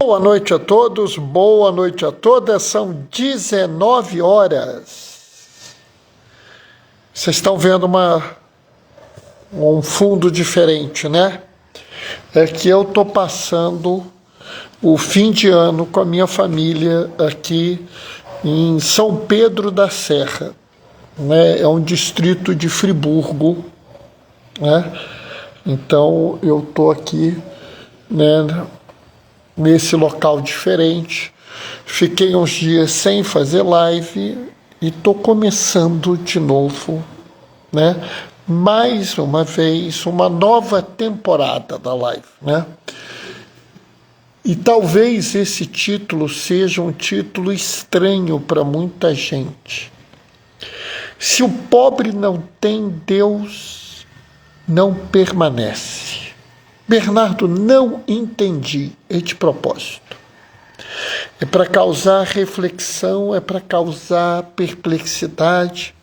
Boa noite a todos, boa noite a todas, são 19 horas. Vocês estão vendo um fundo diferente, né? É que eu estou passando o fim de ano com a minha família aqui em São Pedro da Serra, né? É um distrito de Friburgo, né? Então eu estou aqui, né, nesse local diferente. Fiquei uns dias sem fazer live e estou começando de novo, né? Mais uma vez, uma nova temporada da live, né? E talvez esse título seja um título estranho para muita gente. Se o pobre não tem Deus, não permanece. Bernardo, não entendi este propósito. É para causar reflexão, é para causar perplexidade,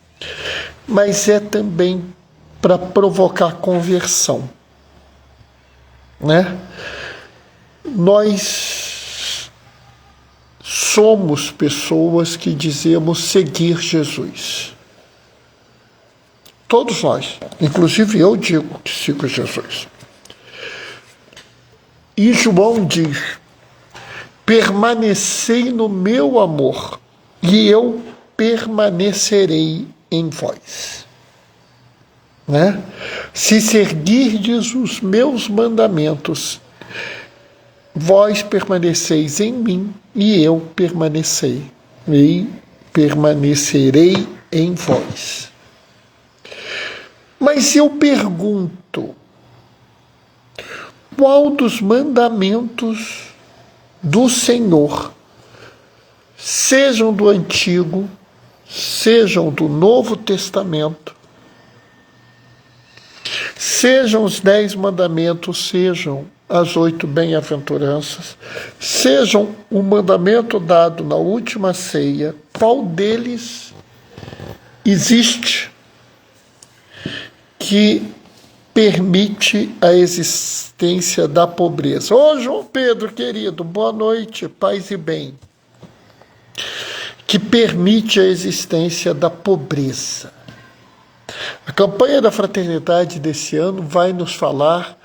mas é também para provocar conversão, né? Nós somos pessoas que dizemos seguir Jesus. Todos nós, inclusive eu digo que sigo Jesus. E João diz: permanecei no meu amor, e eu permanecerei em vós. Né? Se seguirdes os meus mandamentos, vós permaneceis em mim, e eu permanecerei em vós. Mas eu pergunto, qual dos mandamentos do Senhor, sejam do Antigo, sejam do Novo Testamento, sejam os 10 mandamentos, sejam as 8 bem-aventuranças, sejam o mandamento dado na última ceia, qual deles existe que permite a existência da pobreza? Ô, João Pedro, querido, boa noite, paz e bem. Que permite a existência da pobreza. A campanha da fraternidade desse ano vai nos falar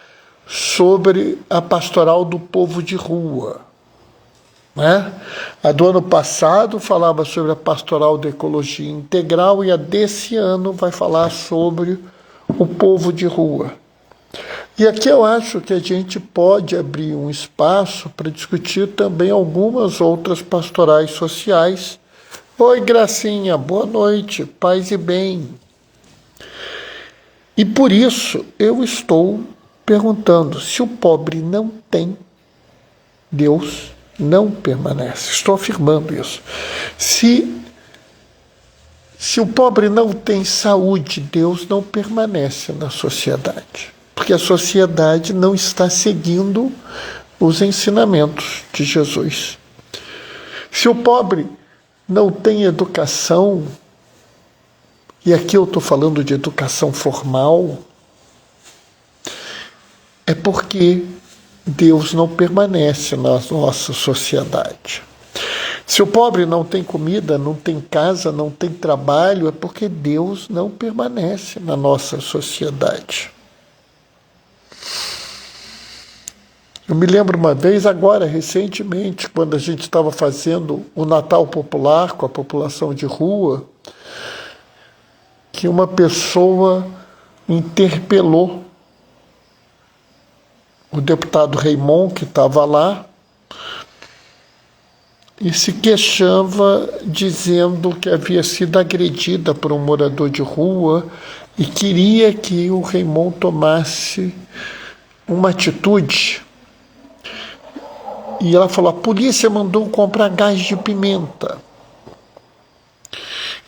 sobre a pastoral do povo de rua, né? A do ano passado falava sobre a pastoral da ecologia integral e a desse ano vai falar sobre o povo de rua. E aqui eu acho que a gente pode abrir um espaço para discutir também algumas outras pastorais sociais. Oi, Gracinha, boa noite, paz e bem. E por isso eu estou perguntando, se o pobre não tem, Deus não permanece. Estou afirmando isso. Se o pobre não tem saúde, Deus não permanece na sociedade, porque a sociedade não está seguindo os ensinamentos de Jesus. Se o pobre não tem educação, e aqui eu estou falando de educação formal, é porque Deus não permanece na nossa sociedade. Se o pobre não tem comida, não tem casa, não tem trabalho, é porque Deus não permanece na nossa sociedade. Eu me lembro uma vez, agora, recentemente, quando a gente estava fazendo o Natal Popular com a população de rua, que uma pessoa interpelou o deputado Raymond, que estava lá, e se queixava dizendo que havia sido agredida por um morador de rua e queria que o Raymond tomasse uma atitude. E ela falou: a polícia mandou comprar gás de pimenta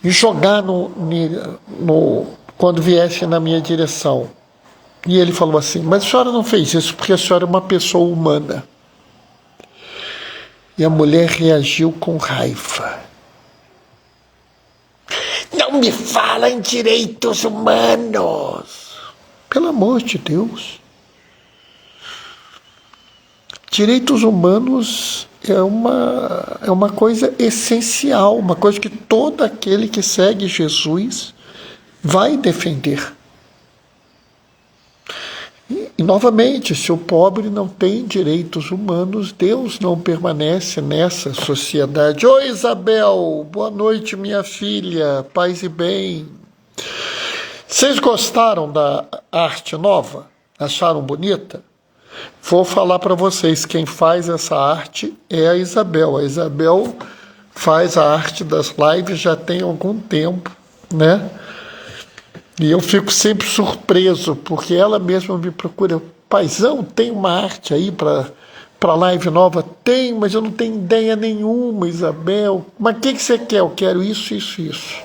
e jogar quando viesse na minha direção. E ele falou assim: mas a senhora não fez isso porque a senhora é uma pessoa humana. E a mulher reagiu com raiva. Não me fala em direitos humanos. Pelo amor de Deus. direitos humanos é uma coisa essencial, uma coisa que todo aquele que segue Jesus vai defender. E, novamente, se o pobre não tem direitos humanos, Deus não permanece nessa sociedade. Oi, Isabel, boa noite, minha filha, paz e bem. Vocês gostaram da arte nova? Acharam bonita? Vou falar para vocês, quem faz essa arte é a Isabel. A Isabel faz a arte das lives já tem algum tempo, né? E eu fico sempre surpreso, porque ela mesma me procura. Paizão, tem uma arte aí para live nova? Tem, mas eu não tenho ideia nenhuma, Isabel. Mas o que você quer? Eu quero isso, isso, isso.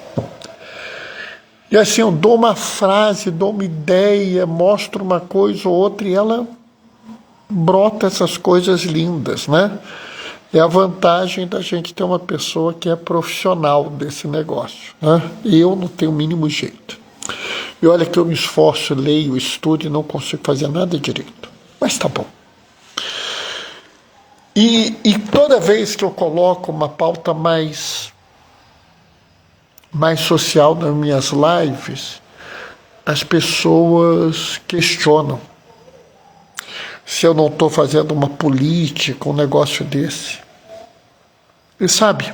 E assim, eu dou uma frase, dou uma ideia, mostro uma coisa ou outra e ela brota essas coisas lindas, né? É a vantagem da gente ter uma pessoa que é profissional desse negócio, né? Eu não tenho o mínimo jeito. E olha que eu me esforço, leio, estudo e não consigo fazer nada direito. Mas tá bom. E toda vez que eu coloco uma pauta mais social nas minhas lives, as pessoas questionam se eu não estou fazendo uma política, um negócio desse. E sabe,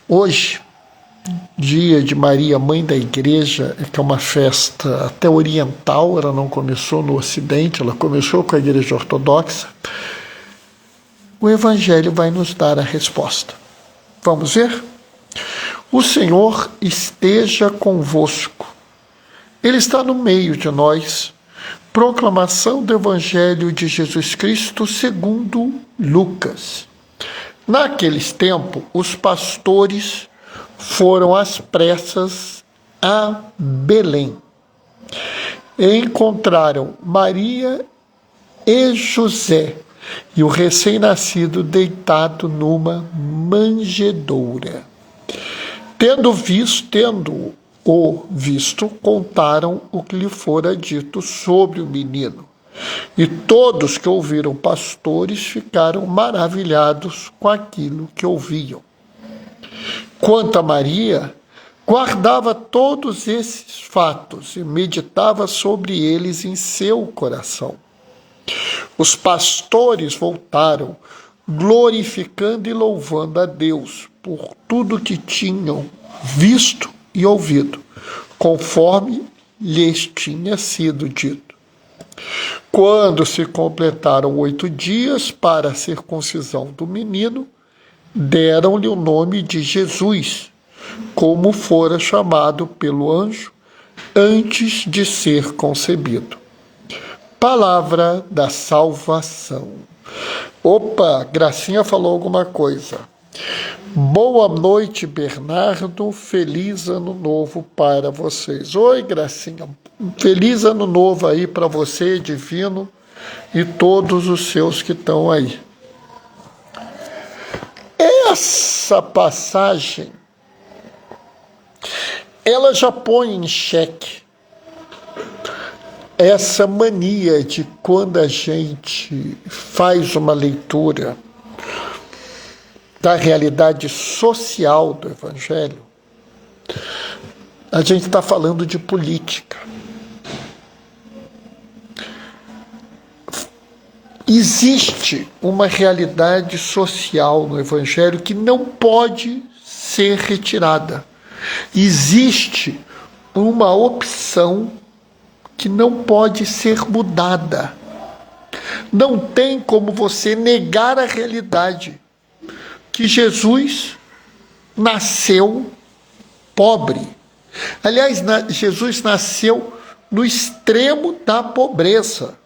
hoje, dia de Maria, Mãe da Igreja, que é uma festa até oriental, ela não começou no Ocidente, ela começou com a Igreja Ortodoxa, o Evangelho vai nos dar a resposta. Vamos ver? O Senhor esteja convosco. Ele está no meio de nós. Proclamação do Evangelho de Jesus Cristo segundo Lucas. Naqueles tempos, os pastores foram às pressas a Belém. E encontraram Maria e José e o recém-nascido deitado numa manjedoura. Tendo-o visto, contaram o que lhe fora dito sobre o menino. E todos que ouviram pastores ficaram maravilhados com aquilo que ouviam. Quanto a Maria, guardava todos esses fatos e meditava sobre eles em seu coração. Os pastores voltaram, glorificando e louvando a Deus por tudo que tinham visto e ouvido, conforme lhes tinha sido dito. Quando se completaram 8 dias para a circuncisão do menino, deram-lhe o nome de Jesus, como fora chamado pelo anjo antes de ser concebido. Palavra da salvação. Opa, Gracinha falou alguma coisa. Boa noite, Bernardo. Feliz ano novo para vocês. Oi, Gracinha. Feliz ano novo aí para você, Divino, e todos os seus que estão aí. Essa passagem, ela já põe em xeque essa mania de quando a gente faz uma leitura da realidade social do Evangelho, a gente está falando de política. Existe uma realidade social no Evangelho que não pode ser retirada. Existe uma opção que não pode ser mudada. Não tem como você negar a realidade que Jesus nasceu pobre. Aliás, Jesus nasceu no extremo da pobreza.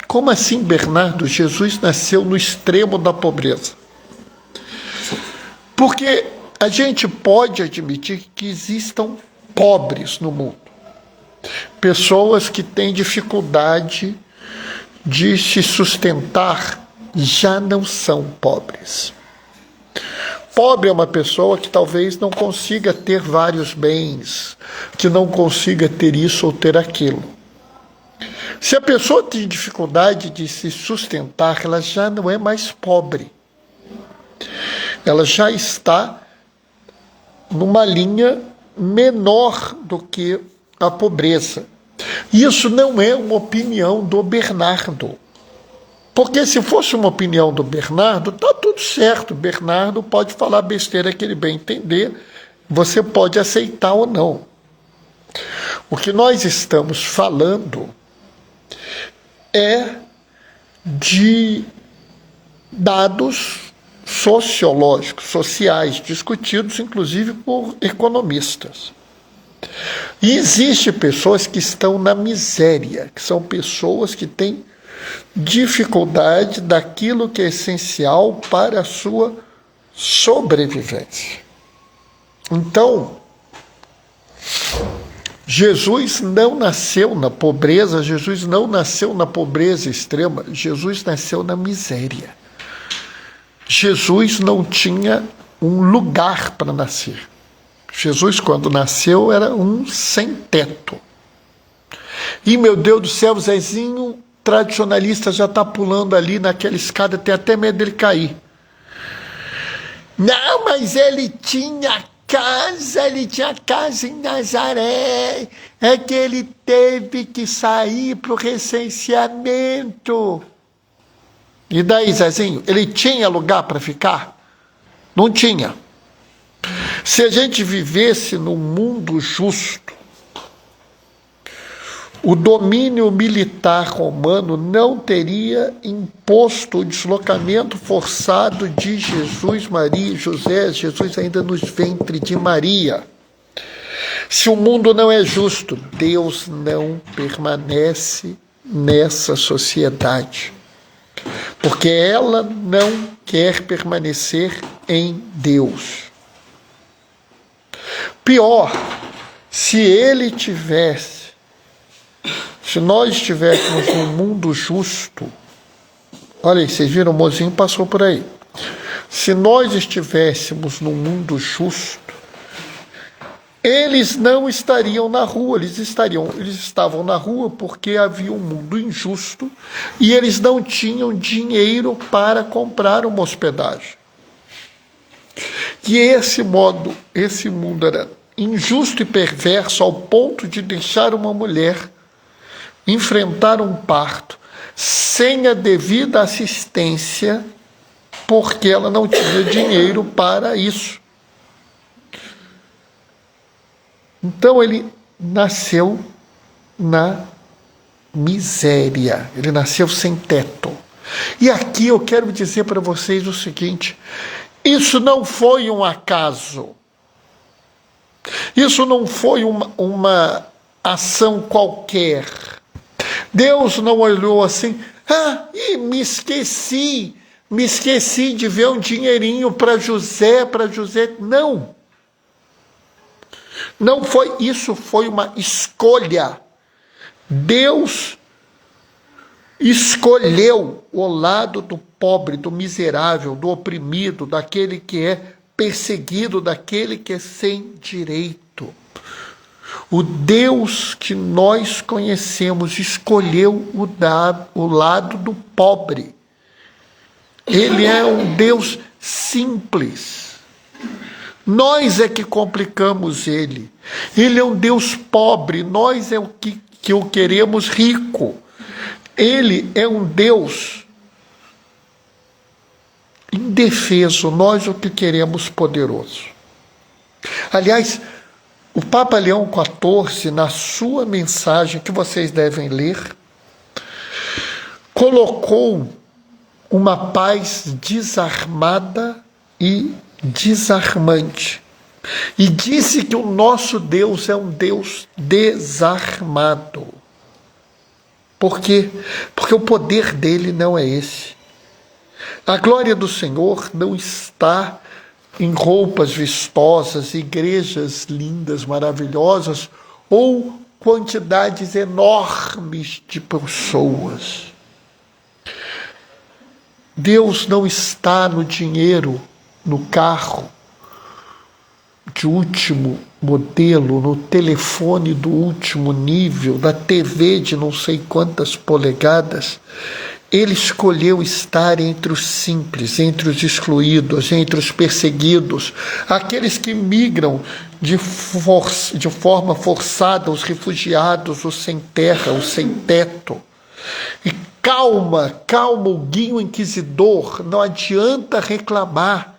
Como assim, Bernardo? Jesus nasceu no extremo da pobreza. Porque a gente pode admitir que existam pobres no mundo. Pessoas que têm dificuldade de se sustentar já não são pobres. Pobre é uma pessoa que talvez não consiga ter vários bens, que não consiga ter isso ou ter aquilo. Se a pessoa tem dificuldade de se sustentar, ela já não é mais pobre. Ela já está numa linha menor do que a pobreza. Isso não é uma opinião do Bernardo. Porque se fosse uma opinião do Bernardo, está tudo certo. O Bernardo pode falar besteira que ele bem entender, você pode aceitar ou não. O que nós estamos falando é de dados sociológicos, sociais, discutidos inclusive por economistas. E existem pessoas que estão na miséria, que são pessoas que têm dificuldade daquilo que é essencial para a sua sobrevivência. Então, Jesus não nasceu na pobreza, Jesus não nasceu na pobreza extrema, Jesus nasceu na miséria. Jesus não tinha um lugar para nascer. Jesus, quando nasceu, era um sem teto. E, meu Deus do céu, o Zezinho tradicionalista já está pulando ali naquela escada, tem até medo dele cair. Não, mas ele tinha casa em Nazaré, é que ele teve que sair para o recenseamento. E daí, Zezinho, ele tinha lugar para ficar? Não tinha. Se a gente vivesse num mundo justo, o domínio militar romano não teria imposto o deslocamento forçado de Jesus, Maria e José, Jesus ainda nos ventre de Maria. Se o mundo não é justo, Deus não permanece nessa sociedade, porque ela não quer permanecer em Deus. Pior, se nós estivéssemos num mundo justo, olha aí, vocês viram, o mozinho passou por aí. Se nós estivéssemos num mundo justo, eles não estariam na rua, eles estavam na rua porque havia um mundo injusto e eles não tinham dinheiro para comprar uma hospedagem. E esse mundo era injusto e perverso ao ponto de deixar uma mulher enfrentar um parto sem a devida assistência, porque ela não tinha dinheiro para isso. Então ele nasceu na miséria, ele nasceu sem teto. E aqui eu quero dizer para vocês o seguinte: isso não foi um acaso, isso não foi uma ação qualquer. Deus não olhou assim, me esqueci de ver um dinheirinho para José. Não foi isso, foi uma escolha. Deus escolheu o lado do pobre, do miserável, do oprimido, daquele que é perseguido, daquele que é sem direito. O Deus que nós conhecemos escolheu o lado do pobre. Ele é um Deus simples. Nós é que complicamos ele. Ele é um Deus pobre, nós é o que o queremos rico. Ele é um Deus indefeso, nós o que queremos poderoso. Aliás, o Papa Leão XIV, na sua mensagem, que vocês devem ler, colocou uma paz desarmada e desarmante. E disse que o nosso Deus é um Deus desarmado. Por quê? Porque o poder dele não é esse. A glória do Senhor não está em roupas vistosas, igrejas lindas, maravilhosas, ou quantidades enormes de pessoas. Deus não está no dinheiro, no carro de último modelo, no telefone do último nível, da TV de não sei quantas polegadas, ele escolheu estar entre os simples, entre os excluídos, entre os perseguidos, aqueles que migram de forma forçada, os refugiados, os sem terra, os sem teto. E calma, o guinho inquisidor, não adianta reclamar.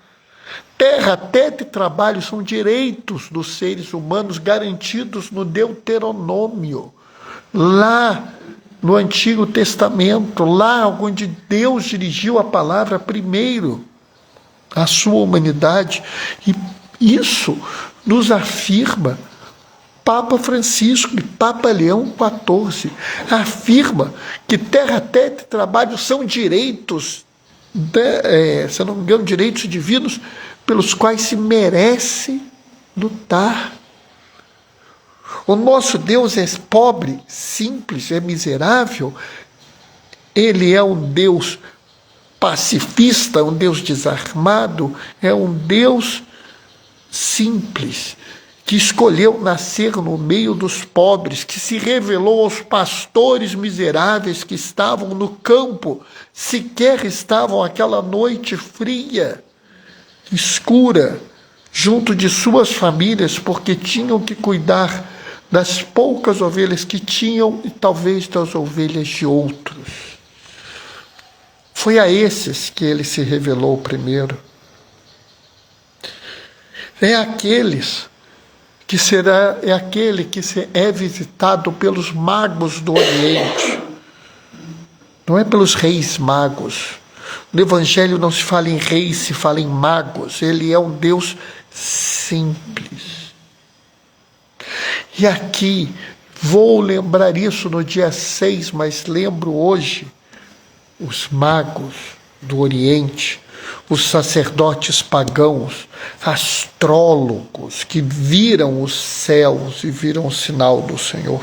Terra, teto e trabalho são direitos dos seres humanos garantidos no Deuteronômio, lá no Antigo Testamento, lá onde Deus dirigiu a palavra primeiro à sua humanidade. E isso nos afirma Papa Francisco e Papa Leão XIV, afirma que terra, teto e trabalho são direitos, se eu não me engano, direitos divinos pelos quais se merece lutar. O nosso Deus é pobre, simples, é miserável. Ele é um Deus pacifista, um Deus desarmado, é um Deus simples, que escolheu nascer no meio dos pobres, que se revelou aos pastores miseráveis que estavam no campo, sequer estavam aquela noite fria, escura, junto de suas famílias, porque tinham que cuidar das poucas ovelhas que tinham e talvez das ovelhas de outros. Foi a esses que ele se revelou primeiro. É aquele que é visitado pelos magos do Oriente. Não é pelos reis magos. No Evangelho não se fala em reis, se fala em magos. Ele é um Deus simples. E aqui, vou lembrar isso no dia 6, mas lembro hoje, os magos do Oriente, os sacerdotes pagãos, astrólogos, que viram os céus e viram o sinal do Senhor.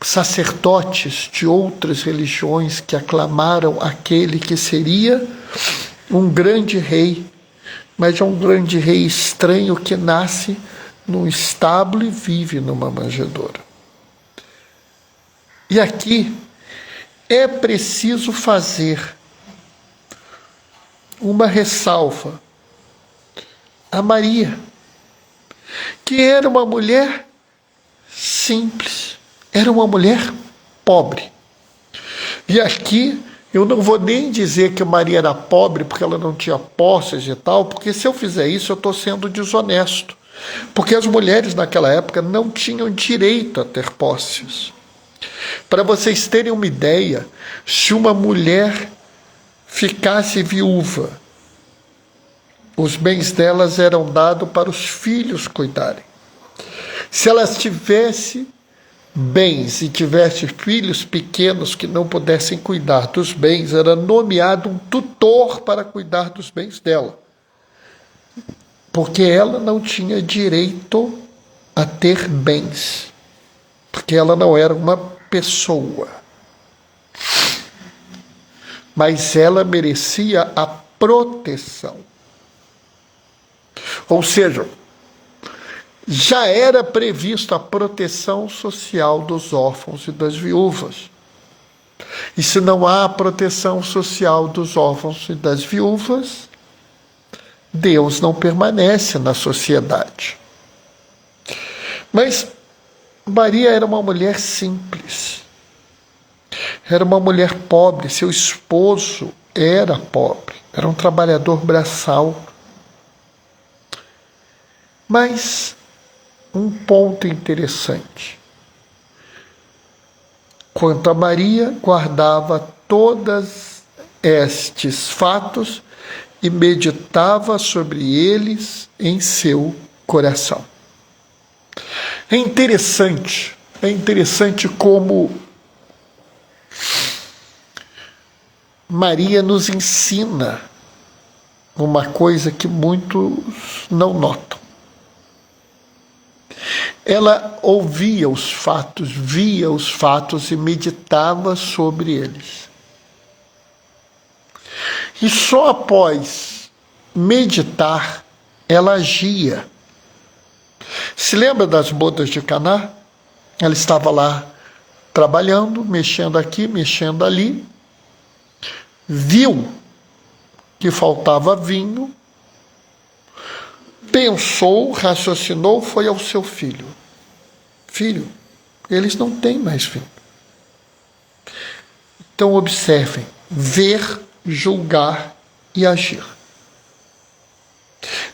Sacerdotes de outras religiões que aclamaram aquele que seria um grande rei, mas é um grande rei estranho que nasce num estábulo e vive numa manjedoura. E aqui é preciso fazer uma ressalva a Maria, que era uma mulher simples, era uma mulher pobre. E aqui eu não vou nem dizer que Maria era pobre porque ela não tinha posses e tal, porque se eu fizer isso eu estou sendo desonesto. Porque as mulheres naquela época não tinham direito a ter posses. Para vocês terem uma ideia, se uma mulher ficasse viúva, os bens delas eram dados para os filhos cuidarem. Se ela tivesse bens e tivesse filhos pequenos que não pudessem cuidar dos bens, era nomeado um tutor para cuidar dos bens dela, porque ela não tinha direito a ter bens, porque ela não era uma pessoa, mas ela merecia a proteção. Ou seja, já era prevista a proteção social dos órfãos e das viúvas. E se não há proteção social dos órfãos e das viúvas, Deus não permanece na sociedade. Mas Maria era uma mulher simples. Era uma mulher pobre. Seu esposo era pobre. Era um trabalhador braçal. Mas um ponto interessante. Quanto a Maria, guardava todos estes fatos e meditava sobre eles em seu coração. É interessante como Maria nos ensina uma coisa que muitos não notam. Ela ouvia os fatos, via os fatos e meditava sobre eles. E só após meditar, ela agia. Se lembra das bodas de Caná? Ela estava lá trabalhando, mexendo aqui, mexendo ali, viu que faltava vinho, pensou, raciocinou, foi ao seu filho. Filho, eles não têm mais vinho. Então observem, ver, julgar e agir.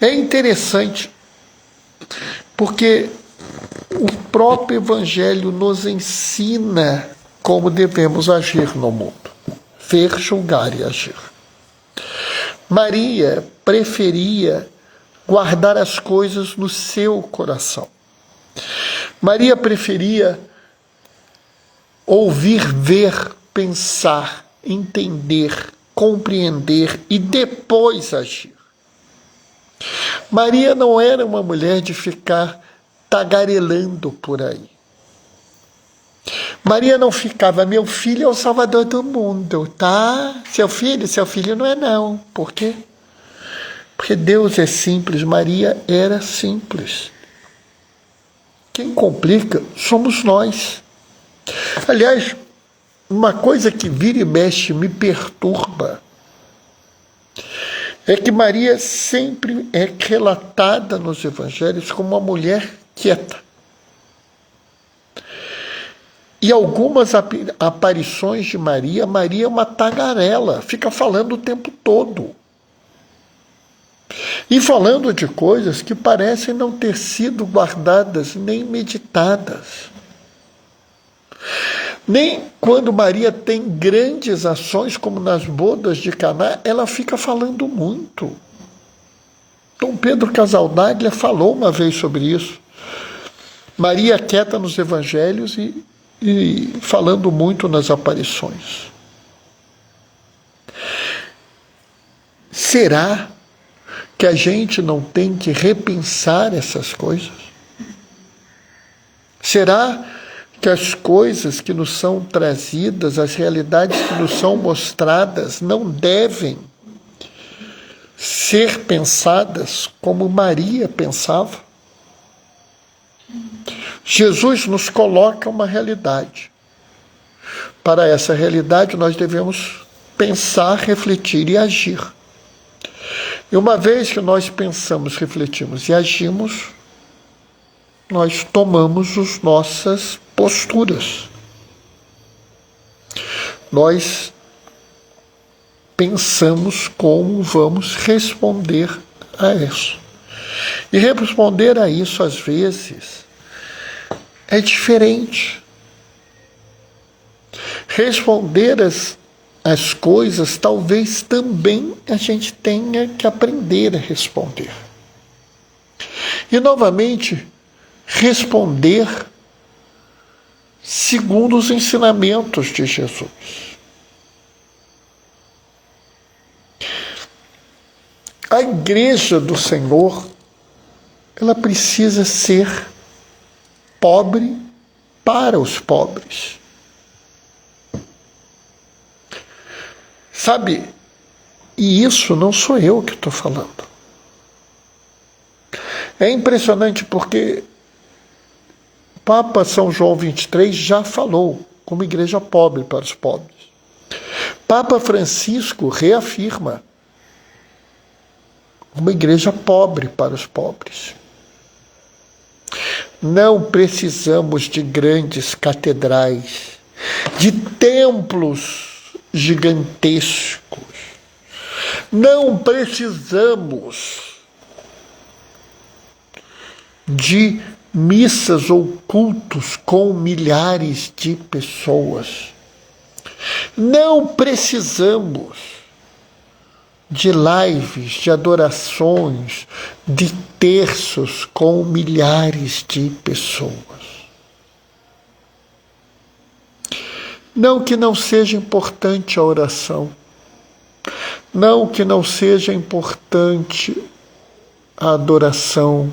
É interessante, porque o próprio Evangelho nos ensina como devemos agir no mundo. Ver, julgar e agir. Maria preferia guardar as coisas no seu coração. Maria preferia ouvir, ver, pensar, entender, compreender e depois agir. Maria não era uma mulher de ficar tagarelando por aí. Maria não ficava, meu filho é o salvador do mundo, tá? Seu filho não é não. Por quê? Porque Deus é simples, Maria era simples. Quem complica somos nós. Aliás, uma coisa que vira e mexe me perturba é que Maria sempre é relatada nos evangelhos como uma mulher quieta. E algumas aparições de Maria, Maria é uma tagarela, fica falando o tempo todo. E falando de coisas que parecem não ter sido guardadas nem meditadas. Nem quando Maria tem grandes ações, como nas bodas de Caná, ela fica falando muito. Dom Pedro Casaldaglia falou uma vez sobre isso. Maria quieta nos evangelhos e falando muito nas aparições. Será que a gente não tem que repensar essas coisas? Será que as coisas que nos são trazidas, as realidades que nos são mostradas, não devem ser pensadas como Maria pensava? Jesus nos coloca uma realidade. Para essa realidade, nós devemos pensar, refletir e agir. E uma vez que nós pensamos, refletimos e agimos, nós tomamos as nossas posturas. Nós pensamos como vamos responder a isso. E responder a isso, às vezes, é diferente. Responder as coisas, talvez também a gente tenha que aprender a responder. E, novamente, responder segundo os ensinamentos de Jesus. A igreja do Senhor, ela precisa ser pobre para os pobres. Sabe, e isso não sou eu que estou falando. É impressionante porque o Papa São João XXIII já falou como igreja pobre para os pobres. Papa Francisco reafirma uma igreja pobre para os pobres. Não precisamos de grandes catedrais, de templos gigantescos. Não precisamos de missas ou cultos com milhares de pessoas. Não precisamos de lives, de adorações, de terços com milhares de pessoas. Não que não seja importante a oração, não que não seja importante a adoração,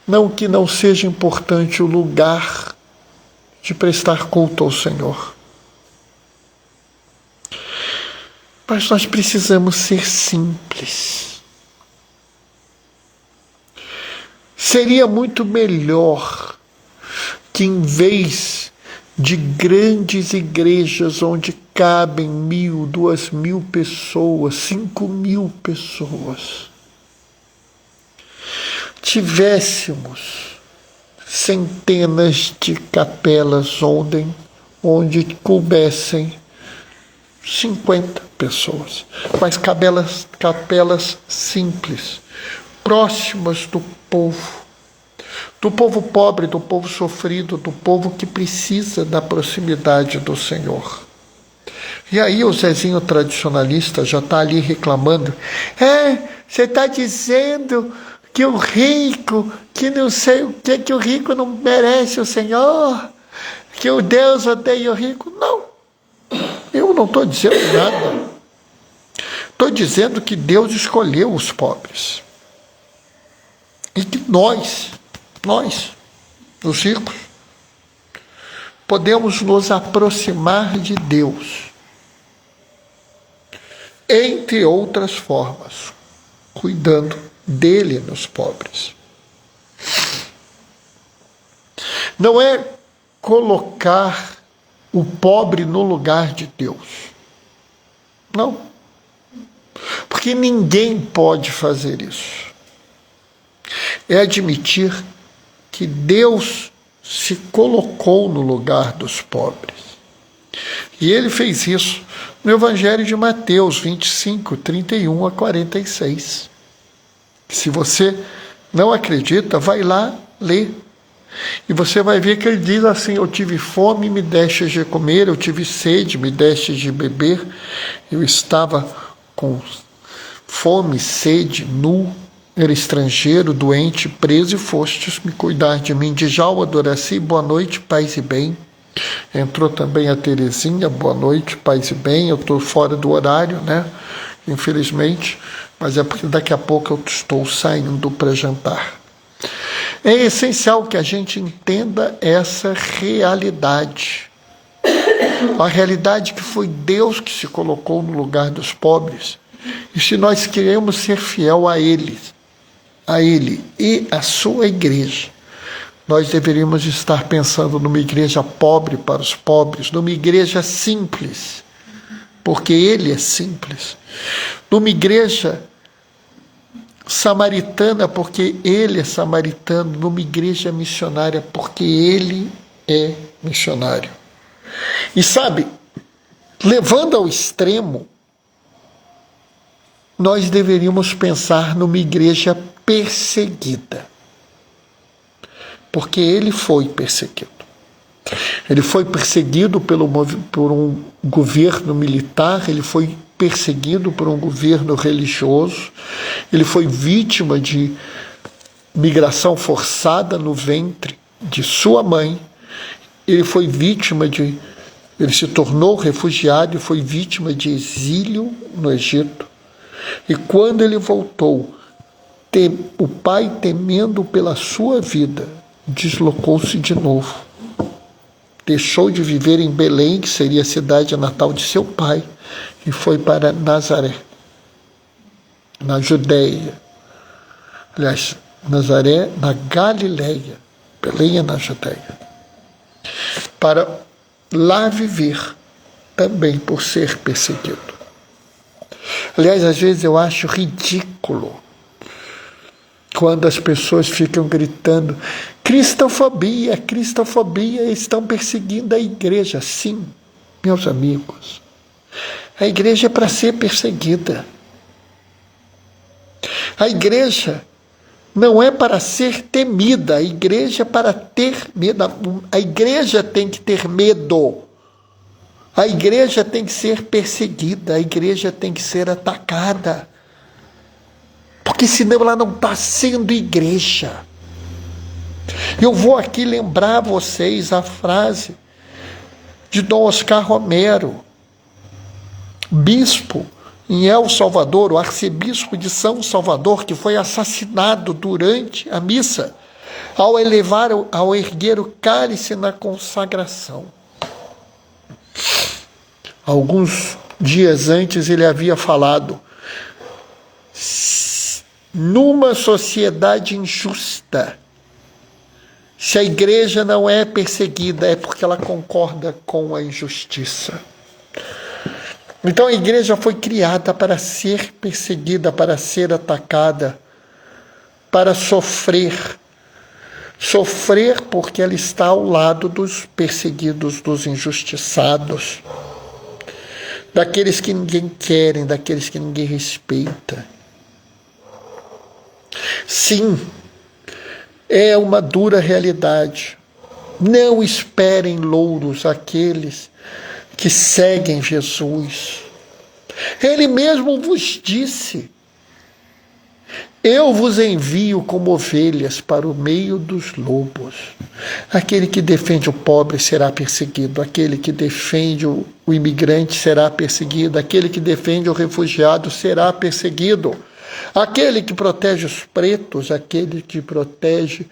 não que não seja importante o lugar de prestar culto ao Senhor. Mas nós precisamos ser simples. Seria muito melhor que, em vez de grandes igrejas onde cabem 1.000, 2.000 pessoas, 5.000 pessoas, tivéssemos centenas de capelas onde coubessem 50 pessoas, mas capelas simples, próximas do povo pobre, do povo sofrido, do povo que precisa da proximidade do Senhor. E aí o Zezinho tradicionalista já está ali reclamando: você está dizendo que o rico, que não sei o que o rico não merece o Senhor, que o Deus odeia o rico. Não, eu não estou dizendo nada. Estou dizendo que Deus escolheu os pobres. E que nós, os ricos, podemos nos aproximar de Deus, entre outras formas, cuidando dele nos pobres. Não é colocar o pobre no lugar de Deus. Não. Porque ninguém pode fazer isso. É admitir que Deus se colocou no lugar dos pobres. E ele fez isso no Evangelho de Mateus 25, 31 a 46. Se você não acredita, vai lá ler. E você vai ver que ele diz assim: eu tive fome, me destes de comer, eu tive sede, me destes de beber, eu estava com fome, sede, nu, era estrangeiro, doente, preso, e fostes me cuidar de mim. Djalma Doraci, boa noite, paz e bem. Entrou também a Terezinha, boa noite, paz e bem. Eu estou fora do horário, né? Infelizmente, mas é porque daqui a pouco eu estou saindo para jantar. É essencial que a gente entenda essa realidade. A realidade que foi Deus que se colocou no lugar dos pobres. E se nós queremos ser fiel a Ele e a sua igreja, nós deveríamos estar pensando numa igreja pobre para os pobres, numa igreja simples, porque Ele é simples, numa igreja samaritana, porque Ele é samaritano, numa igreja missionária, porque Ele é missionário. E sabe, levando ao extremo, nós deveríamos pensar numa igreja perseguida, porque Ele foi perseguido. Ele foi perseguido por um governo militar, ele foi perseguido por um governo religioso, ele foi vítima de migração forçada no ventre de sua mãe, ele se tornou refugiado e foi vítima de exílio no Egito. E quando ele voltou, o pai, temendo pela sua vida, deslocou-se de novo. Deixou de viver em Belém, que seria a cidade natal de seu pai, e foi para Nazaré, na Judéia. Aliás, Nazaré, na Galileia. Belém é na Judéia. Para lá viver, também por ser perseguido. Aliás, às vezes eu acho ridículo quando as pessoas ficam gritando: cristofobia, cristofobia, estão perseguindo a igreja. Sim, meus amigos, a igreja é para ser perseguida. A igreja não é para ser temida, a igreja é para ter medo. A igreja tem que ter medo. A igreja tem que ser perseguida, a igreja tem que ser atacada. Porque senão ela não está sendo igreja. Eu vou aqui lembrar a vocês a frase de Dom Oscar Romero, bispo em El Salvador, o arcebispo de São Salvador, que foi assassinado durante a missa, ao erguer o cálice na consagração. Alguns dias antes, ele havia falado: numa sociedade injusta, se a igreja não é perseguida, é porque ela concorda com a injustiça. Então a igreja foi criada para ser perseguida, para ser atacada, para sofrer. Sofrer porque ela está ao lado dos perseguidos, dos injustiçados, daqueles que ninguém quer, daqueles que ninguém respeita. Sim, é uma dura realidade. Não esperem louros aqueles que seguem Jesus. Ele mesmo vos disse: eu vos envio como ovelhas para o meio dos lobos. Aquele que defende o pobre será perseguido, aquele que defende o imigrante será perseguido, aquele que defende o refugiado será perseguido, aquele que protege os pretos, aquele que protege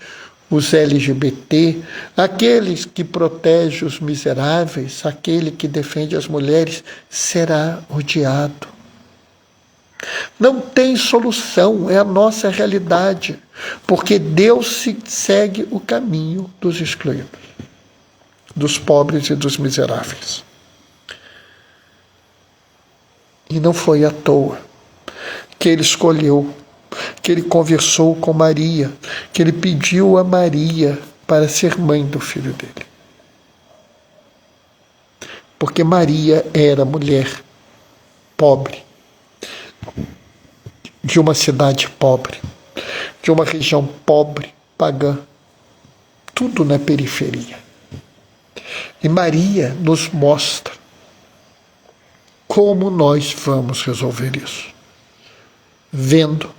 os LGBT, aquele que protege os miseráveis, aquele que defende as mulheres será odiado. Não tem solução, é a nossa realidade, porque Deus segue o caminho dos excluídos, dos pobres e dos miseráveis. E não foi à toa que ele escolheu, que ele conversou com Maria, que ele pediu a Maria para ser mãe do filho dele. Porque Maria era mulher pobre, de uma cidade pobre, de uma região pobre, pagã, tudo na periferia. E Maria nos mostra como nós vamos resolver isso, vendo,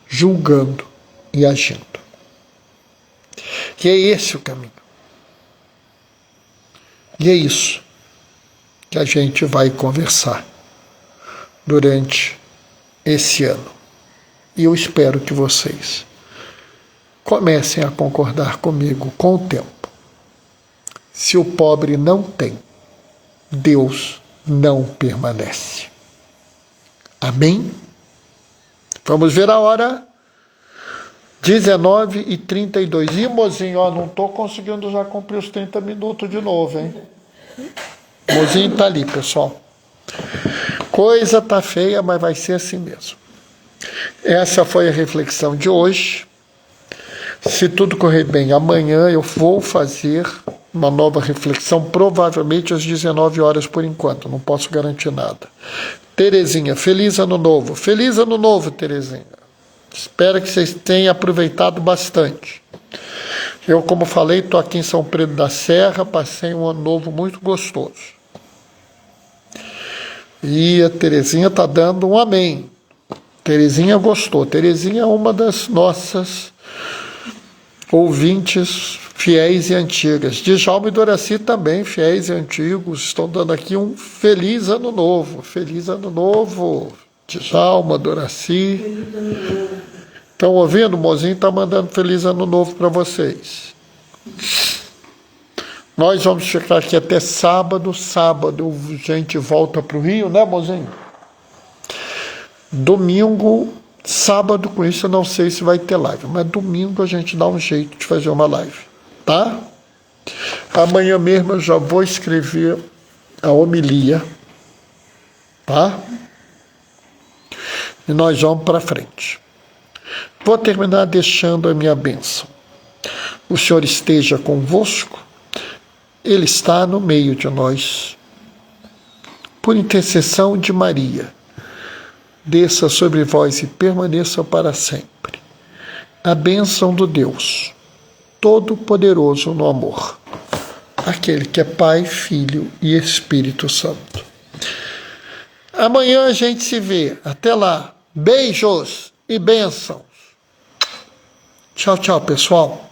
julgando e agindo. E é esse o caminho. E é isso que a gente vai conversar durante esse ano. E eu espero que vocês comecem a concordar comigo com o tempo. Se o pobre não tem, Deus não permanece. Amém? Vamos ver a hora. 19h32. Ih, mozinho, ó, não estou conseguindo já cumprir os 30 minutos de novo, hein? Mozinho tá ali, pessoal. Coisa tá feia, mas vai ser assim mesmo. Essa foi a reflexão de hoje. Se tudo correr bem, amanhã eu vou fazer uma nova reflexão, provavelmente às 19 horas por enquanto, não posso garantir nada. Terezinha, feliz ano novo. Feliz ano novo, Terezinha. Espero que vocês tenham aproveitado bastante. Eu, como falei, estou aqui em São Pedro da Serra, passei um ano novo muito gostoso. E a Terezinha está dando um amém. Terezinha gostou. Terezinha é uma das nossas ouvintes fiéis e antigas. Djalma e Doraci também, fiéis e antigos, estão dando aqui um feliz ano novo. Feliz ano novo, Djalma, Doraci. Feliz ano novo. Estão ouvindo? O mozinho está mandando feliz ano novo para vocês. Nós vamos ficar aqui até sábado. Sábado a gente volta para o Rio, né, mozinho? Domingo, sábado, com isso eu não sei se vai ter live, mas domingo a gente dá um jeito de fazer uma live, tá? Amanhã mesmo eu já vou escrever a homilia, tá? E nós vamos para frente. Vou terminar deixando a minha bênção. O Senhor esteja convosco, Ele está no meio de nós. Por intercessão de Maria, desça sobre vós e permaneça para sempre a bênção do Deus Todo-Poderoso no amor, aquele que é Pai, Filho e Espírito Santo. Amanhã a gente se vê. Até lá. Beijos e bênçãos. Tchau, tchau, pessoal.